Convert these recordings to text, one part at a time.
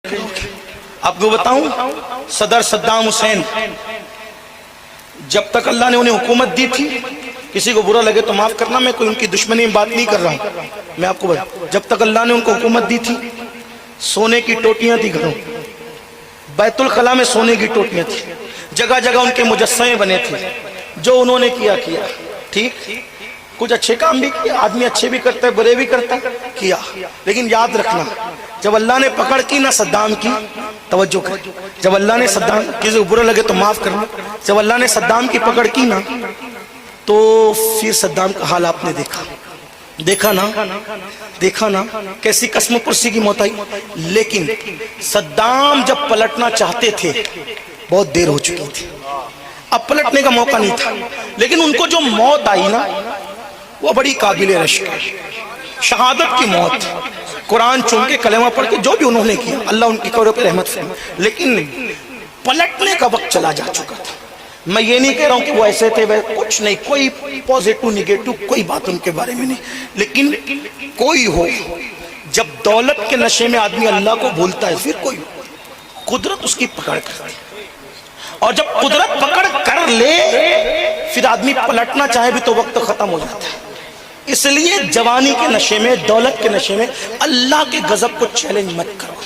آپ کو بتاؤں صدر صدام حسین جب تک اللہ نے انہیں حکومت دی تھی، کسی کو برا لگے تو معاف کرنا، میں کوئی ان کی دشمنی میں بات نہیں کر رہا ہوں، میں آپ کو بتاؤں جب تک اللہ نے ان کو حکومت دی تھی سونے کی ٹوٹیاں تھی گھروں، بیت الخلا میں سونے کی ٹوٹیاں تھی، جگہ جگہ ان کے مجسمے بنے تھے، جو انہوں نے کیا ٹھیک، کچھ اچھے کام بھی کیا، آدمی اچھے بھی کرتا ہے برے بھی کرتا ہے کیا، لیکن یاد رکھنا جب اللہ نے پکڑ کی نہ صدام کی، توجہ کر، جب اللہ نے صدام، کسی کو برا لگے تو معاف کرنا، جب اللہ نے صدام کی پکڑ کی نا تو پھر صدام کا حال آپ نے دیکھا نا کیسی قسم پرسی کی موت آئی، لیکن صدام جب پلٹنا چاہتے تھے بہت دیر ہو چکی تھی، اب پلٹنے کا موقع نہیں تھا، لیکن ان کو جو موت آئی نا وہ بڑی قابل رشک ہے، شہادت کی موت، قرآن چن کے کلمہ پڑھ کے جو بھی انہوں نے کیا اللہ ان کی قبروں پہ رحمت فرمائے، لیکن پلٹنے کا وقت چلا جا چکا تھا۔ میں یہ نہیں کہہ رہا ہوں کہ وہ ایسے تھے کچھ نہیں، کوئی پوزیٹو نیگیٹو کوئی بات ان کے بارے میں نہیں، لیکن کوئی ہو جب دولت کے نشے میں آدمی اللہ کو بھولتا ہے، پھر کوئی قدرت اس کی پکڑ کرتی ہے، اور جب قدرت پکڑ کر لے پھر آدمی پلٹنا چاہے بھی تو وقت ختم ہو جاتا ہے۔ اس لیے جوانی کے نشے میں، دولت کے نشے میں اللہ کے غضب کو چیلنج مت کرو،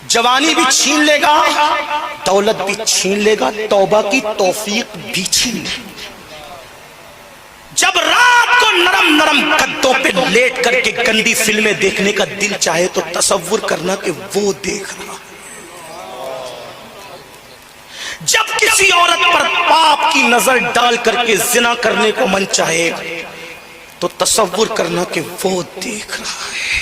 جوانی بھی چھین لے گا، دولت بھی چھین لے گا، توبہ کی توفیق بھی چھین لے گا۔ جب رات کو نرم نرم قدوں پہ لیٹ کر کے گندی فلمیں دیکھنے کا دل چاہے تو تصور کرنا کہ وہ دیکھ رہا، جب کسی عورت پر پاپ کی نظر ڈال کر کے زنا کرنے کو من چاہے تو تصور کرنا کہ وہ دیکھ رہا ہے۔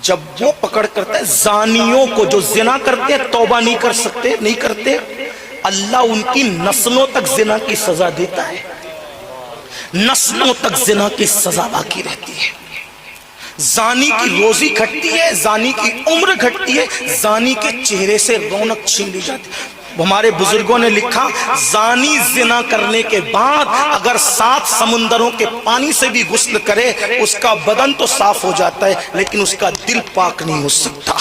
جب وہ پکڑ کرتا ہے زانیوں کو جو زنا کرتے ہیں توبہ نہیں کرتے، اللہ ان کی نسلوں تک زنا کی سزا دیتا ہے، نسلوں تک زنا کی سزا باقی رہتی ہے، زانی کی روزی گھٹتی ہے، زانی کی عمر گھٹتی ہے، زانی کے چہرے سے رونق چھین لی جاتی ہے۔ ہمارے بزرگوں نے لکھا زانی زنا کرنے کے بعد اگر 7 سمندروں کے پانی سے بھی غسل کرے اس کا بدن تو صاف ہو جاتا ہے لیکن اس کا دل پاک نہیں ہو سکتا،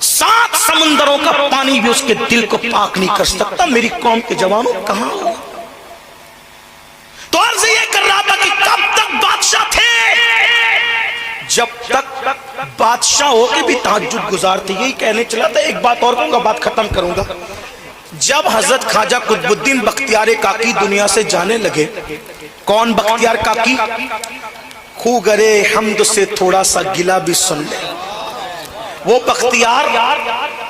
7 سمندروں کا پانی بھی اس کے دل کو پاک نہیں کر سکتا۔ میری قوم کے جوانوں کہاں ہو؟ تو عرض یہ کر رہا تھا کہ کب تک بادشاہ تھے؟ جب تک بادشاہ ہو کے بھی تہجد گزار تھے۔ یہی کہنے چلا تھا، ایک بات اور کہوں گا، بات ختم کروں گا۔ جب حضرت خواجہ قطب الدین بختیار کاکی دنیا سے جانے لگے، کون بختیار کاکی؟ خو گرے حمد سے تھوڑا سا گلہ بھی سن لے، وہ بختیار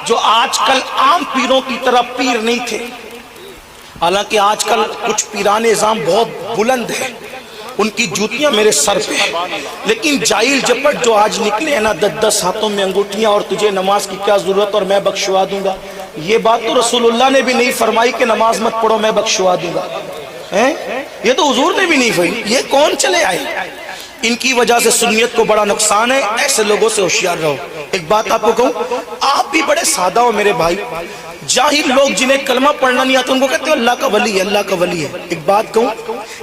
جو آج کل عام پیروں کی طرح پیر نہیں تھے، حالانکہ آج کل کچھ پیران نظام بہت بلند ہے، ان کی جوتیاں میرے سر پہ، لیکن جاہل جپٹ جو آج نکلے ہیں نا 10 ہاتھوں میں انگوٹھیاں اور تجھے نماز کی کیا ضرورت اور میں بخشوا دوں گا، یہ بات تو رسول اللہ نے بھی نہیں فرمائی کہ نماز مت پڑھو میں بخشوا دوں گا، یہ تو حضور نے بھی نہیں فرمائی، یہ کون چلے آئے؟ ان کی وجہ سے سنیت کو بڑا نقصان ہے، ایسے لوگوں سے ہوشیار رہو۔ ایک بات آپ کو کہوں، آپ بھی بڑے سادہ ہو میرے بھائی، جاہل لوگ جنہیں کلمہ پڑھنا نہیں آتا ان کو کہتے ہو اللہ کا ولی ہے، اللہ کا ولی ہے۔ ایک بات کہوں،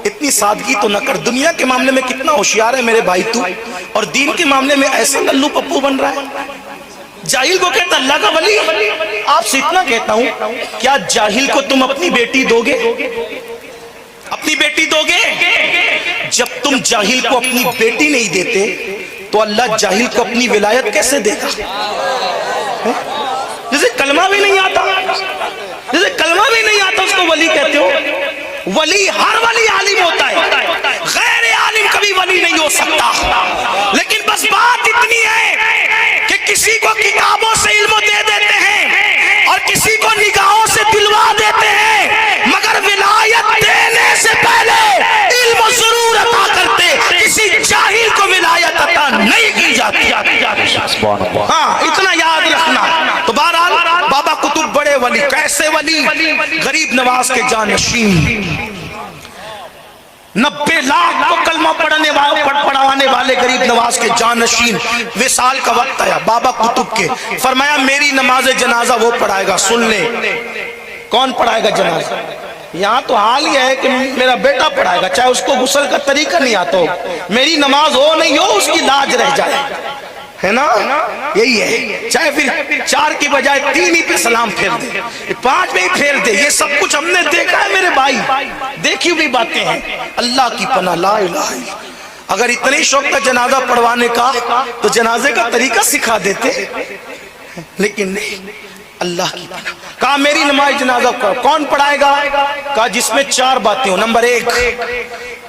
اتنی سادگی تو نہ کر، دنیا کے معاملے میں کتنا ہوشیار ہے میرے بھائی تو، اور دین کے معاملے میں ایسا للو پپو بن رہا ہے۔ جاہل کو کہتا اللہ کا ولی، آپ سے اتنا کہتا ہوں، کیا جاہل کو تم اپنی بیٹی دو گے؟ اپنی بیٹی دو گے؟ جب تم جاہل کو اپنی بیٹی نہیں دیتے تو اللہ جاہل کو اپنی ولایت کیسے دے گا؟ جسے کلمہ بھی نہیں آتا، اس کو ولی کہتے ہو؟ ولی، ہر ولی عالم ہوتا ہے، غیر عالم کبھی ولی نہیں ہو سکتا، لیکن بس بات اتنی ہے کہ کسی کو کتابوں سے علم دے دیتے ہیں اور کسی کو نگاہوں سے دلوا دیتے ہیں، مگر ولایت دینے سے پہلے علم ضرور عطا کرتے، کسی جاہل کو ولایت عطا نہیں کی جاتی۔ ہاں اتنا یاد رکھنا۔ تو بہرحال بابا قطب بڑے ولی، کیسے ولی؟ غریب نواز کے جانشین، 90 لاکھ کو کلمہ پڑھانے والے غریب نواز کے جانشین۔ وصال کا وقت آیا بابا قطب کے، فرمایا میری نماز جنازہ وہ پڑھائے گا، سن لے کون پڑھائے گا جنازہ؟ یہاں تو حال یہ ہے کہ میرا بیٹا پڑھائے گا، چاہے اس کو غسل کا طریقہ نہیں آتا ہو، میری نماز ہو نہیں ہو اس کی لاج رہ جائے، ہے نا, یہی ہے. چاہے پھر 4 کی بجائے 3 ہی پہ سلام پھیر دے, 5 میں ہی پھیر دے. یہ سب کچھ ہم نے دیکھا ہے میرے بھائی, دیکھی ہوئی باتیں ہیں. اللہ کی پناہ, لا الہ الا اللہ. اگر اتنی شوق تھا جنازہ پڑھوانے کا تو جنازے کا طریقہ سکھا دیتے, لیکن نہیں. اللہ کی پناہ. کہا میری نماز جنازہ کون پڑھائے گا؟ کہا جس میں 4 باتیں ہوں. نمبر 1,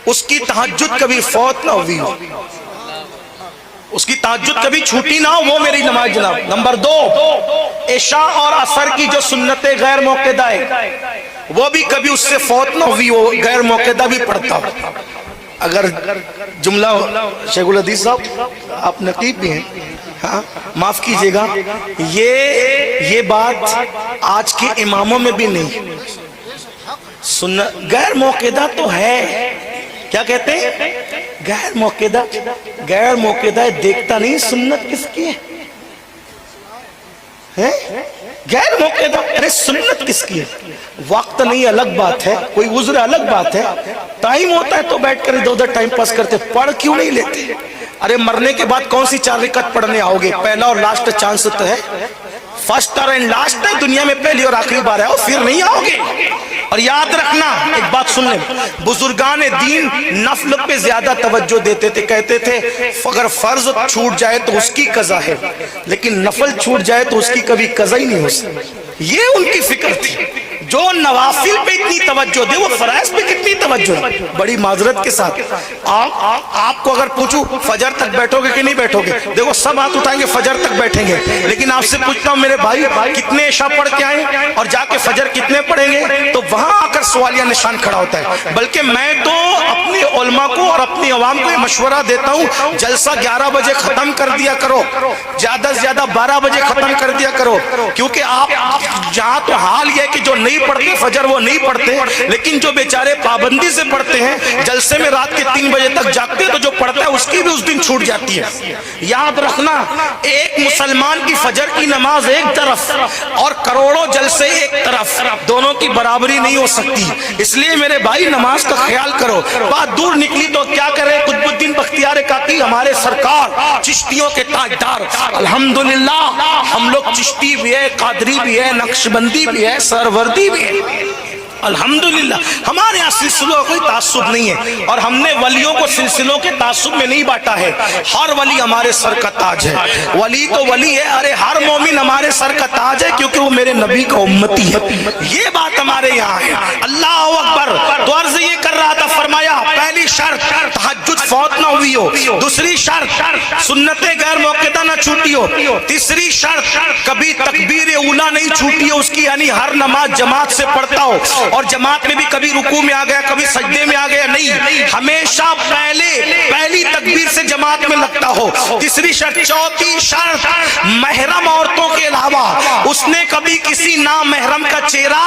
اس کی تہجد کبھی فوت نہ ہوئی ہو, اس کی تہجد کبھی چھوٹی نہ ہو, وہ میری نماز جنازہ. نمبر 2, عشاء اور عصر کی جو سنتیں غیر موقدہ ہے وہ بھی کبھی اس سے فوت نہ ہوئی ہو, غیر موقدہ بھی پڑھتا ہو. اگر جملہ شیخ الحدیث صاحب آپ نقیب بھی ہیں, ہاں معاف کیجئے گا, یہ بات آج کے اماموں میں بھی نہیں. غیر موقدہ تو ہے, کیا کہتے ہیں غیر موقدہ, غیر موقدہ دیکھتا نہیں سنت کس کی ہے, غیر موقدہ. ارے سنت کس کی ہے؟ وقت نہیں الگ بات ہے, کوئی عذر الگ بات ہے, ٹائم ہوتا ہے تو بیٹھ کر ادھر ادھر ٹائم پاس کرتے, پڑھ کیوں نہیں لیتے؟ ارے مرنے کے بعد کون سی 4 رکعت پڑھنے آؤ گے؟ پہلا اور لاسٹ چانس تو ہے, فرسٹ اور لاسٹ ہے, دنیا میں پہلی اور آخری بار ہے, اور پھر نہیں آؤ گے. اور یاد رکھنا ایک بات سن لیں, بزرگان دین نفل پہ زیادہ توجہ دیتے تھے. کہتے تھے اگر فرض چھوٹ جائے تو اس کی قضا ہے, لیکن نفل چھوٹ جائے تو اس کی کبھی قضا ہی نہیں ہو سکتی. یہ ان کی فکر تھی. جو نوافل پہ اتنی توجہ دے وہ فرائض پہ کتنی توجہ ہے. بڑی معذرت کے ساتھ آپ کو اگر پوچھوں فجر تک بیٹھو گے کہ نہیں بیٹھو گے, دیکھو سب ہاتھ اٹھائیں گے فجر تک بیٹھیں گے, لیکن آپ سے پوچھتا ہوں میرے بھائی کتنے عشاء پڑھ کے آئیں اور جا کے فجر کتنے پڑھیں گے؟ تو وہاں آ کر سوالیہ نشان کھڑا ہوتا ہے. بلکہ میں تو اپنے علماء کو اور اپنی عوام کو یہ مشورہ دیتا ہوں, جلسہ 11 بجے ختم کر دیا کرو, زیادہ سے زیادہ 12 بجے ختم کر دیا کرو. کیونکہ آپ جہاں تو حال یہ ہے کہ جو نہیں پڑھتے فجر وہ نہیں پڑھتے, لیکن جو بیچارے پابندی سے پڑھتے ہیں جلسے میں رات کے 3 بجے تک جاگتے تو جو پڑھتا ہے اس کی بھی اس دن چھوٹ جاتی ہے. یاد رکھنا, ایک مسلمان کی فجر کی نماز ایک طرف اور کروڑوں جلسے ایک طرف, دونوں کی برابری نہیں ہو سکتی. اس لیے میرے بھائی نماز کا خیال کرو. بات دور نکلی تو کیا کرے, قطب الدین بختیار کاکی ہمارے سرکار چشتیوں کے تاجدار, الحمدللہ ہم لوگ چشتی بھی ہے, قادری بھی ہے, نقشبندی بھی ہے, سروردی بھی ہے. الحمدللہ ہمارے یہاں سلسلوں کا کوئی تعصب نہیں ہے, اور ہم نے ولیوں کو سلسلوں کے تعصب میں نہیں بانٹا ہے. ہر ولی ہمارے سر کا تاج ہے. ولی تو ولی ہے, ارے ہر مومن ہمارے سر کا تاج ہے, کیونکہ وہ میرے نبی کا امتی ہے. یہ بات ہمارے یہاں ہے. اللہ اکبر. تو عرض یہ کر رہا تھا, فرمایا پہلی شرط تہجد فوت نہ ہوئی ہو, دوسری شرط سنتیں غیر موقدہ نہ چھوٹی ہو, تیسری شرط کبھی تکبیر اولا نہیں چھوٹی ہو اس کی, یعنی ہر نماز جماعت سے پڑھتا ہو, اور جماعت میں بھی کبھی رکوع میں آ گیا کبھی سجدے میں آ گیا نہیں, ہمیشہ پہلی تکبیر سے جماعت میں لگتا ہو. تیسری شرط. چوتھی شرط محرم عورتوں کے علاوہ اس نے کبھی کسی نامحرم کا چہرہ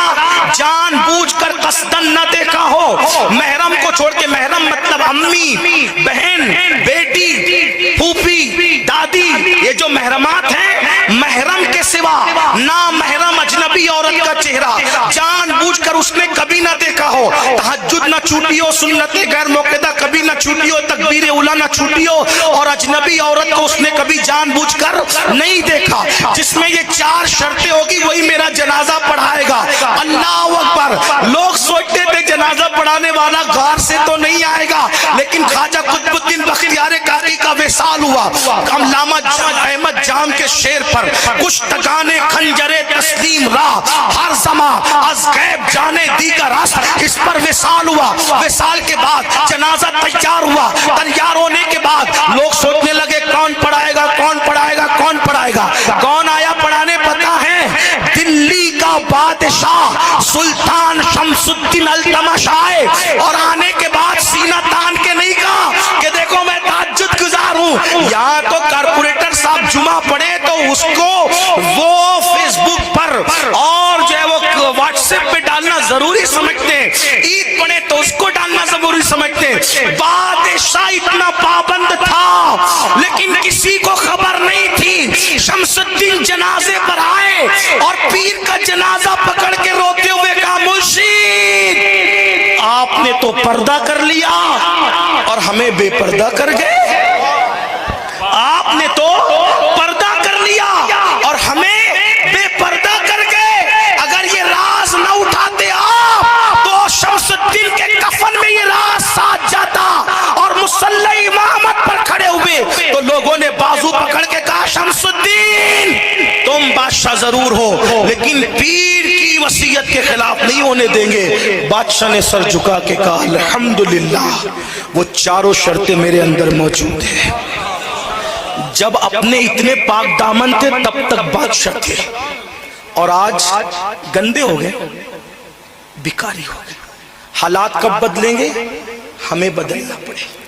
جان بوجھ کر قصدن نہ دیکھا ہو. محرم کو چھوڑ کے, محرم مطلب امی, بہن, بیٹی, پھوپھی, دادی, یہ جو محرمات ہیں, محرم کے سوا نامحرم اجنبی عورت کا چہرہ جان بوجھ کر اس نے کبھی نہ دیکھا ہو. تہجد نہ چھوٹی ہو, سنتیں غیر موقدہ کبھی نہ چھوٹی ہو, تکبیر اولا نہ چھوٹی ہو, اور اجنبی عورت کو اس نے کبھی جان بوجھ کر نہیں دیکھا. جس میں یہ 4 شرطیں ہوگی وہی میرا جنازہ پڑھائے گا. اللہ اکبر. لوگ سوچتے تھے جنازہ پڑھانے والا غار سے تو نہیں آئے گا, لیکن خواجہ قطب الدین بختیار کاکی کا وصال ہوا. علامہ احمد جام کے شعر پر, کشتگان خنجر تسلیم راہ ہر زمان از غیب جانے دیگر راست, اس پر وصال ہوا. وصال کے بعد جنازہ تیار ہوا. تیار ہونے کے بعد لوگ سوچنے لگے کون پڑھائے گا, کون پڑھائے گا, کون پڑھائے گا. کون آیا پڑھانے پتہ ہے؟ دلی کا بادشاہ سلطان شمس الدین التمشائے. اور آنے کے بعد سینہ تان کے نہیں کہا کہ دیکھو میں تہجد گزار ہوں. یہاں تو کارپوریٹر صاحب جمعہ پڑھے تو اس کو وہ فیس بک پر اور جو ہے وہ واٹس ایپ پہ ڈالنا ضروری سمجھتے ہیں, عید پڑھے تو اس کو ڈالنا ضروری سمجھتے ہیں. بادشاہ اتنا پابند تھا لیکن کسی کو خبر نہیں تھی. شمس الدین جنازے پر آئے اور پیر کا جنازہ پکڑ کے روتے ہوئے کہا مرشد آپ نے تو پردہ کر لیا اور ہمیں بے پردہ کر گئے. آپ نے تو بادشاہ ضرور ہو لیکن پیر کی وصیت کے خلاف نہیں ہونے دیں گے۔ بادشاہ نے سر جھکا کے کہا الحمدللہ وہ چاروں شرطیں میرے اندر موجود ہیں۔ جب اپنے اتنے پاک دامن تھے تب تک بادشاہ تھے، اور آج گندے ہو گئے، بیکاری ہو گئے۔ حالات کب بدلیں گے؟ ہمیں بدلنا پڑے۔